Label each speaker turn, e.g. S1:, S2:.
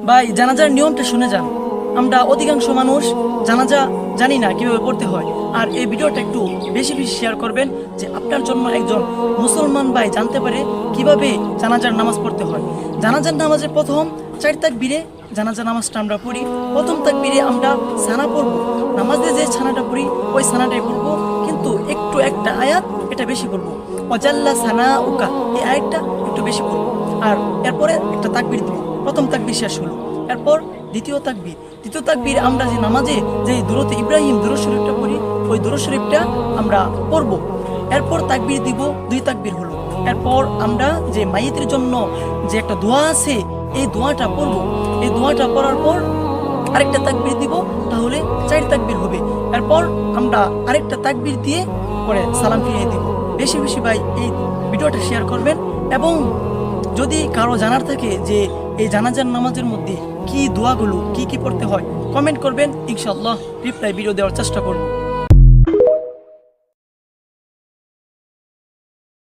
S1: ভাই জানাজার নিয়মটা শুনে যান। আমরা অধিকাংশ মানুষ জানাজা জানি না কিভাবে পড়তে হয়। আর এই ভিডিওটা একটু বেশি বেশি শেয়ার করবেন, যে আপনার জন্য একজন মুসলমান ভাই জানতে পারে কিভাবে জানাজার নামাজ পড়তে হয়। জানাজার নামাজের প্রথম 4 তাকবীরে জানাজার নামাজটা আমরা পড়ি। প্রথম তাকবীরে আমরা সানা পড়বো, নামাজে যে ছানাটা পড়ি ওই ছানাটাই পড়বো, কিন্তু একটু একটা আয়াত এটা বেশি পড়বো, অজাল্লা সানা উকা, এই আয়াতটা একটু বেশি পড়বো। আর এরপরে একটা তাকবীর দিব, প্রথম তাকবীর শেষ হলো। এরপর দ্বিতীয় তাকবীর আমরা যে নামাজে যে দুরূদ ইব্রাহিম দুরূদ শরীফটা পড়ি, ওই দুরূদ শরীফটা আমরা পড়ব। এরপর তাকবীর দিব, 2 তাকবীর হলো। এরপর আমরা যে মাইয়িতের জন্য যে একটা দোয়া আছে এই দোয়াটা পড়ব। এই দোয়াটা পড়ার পর আরেকটা তাকবীর দিব, তাহলে 4 তাকবীর হবে। এরপর আমরা আরেকটা তাকবীর দিয়ে পরে সালাম ফিরিয়ে দিব। বেশি বেশি ভাই এই ভিডিওটা শেয়ার করবেন। এবং যদি কারো জানার থাকে যে এই জানাজার নামাজের মধ্যে কি দোয়াগুলো কি কি পড়তে হয়, কমেন্ট করবেন, ইনশাআল্লাহ রিপ্লাই ভিডিও দেওয়ার চেষ্টা করব।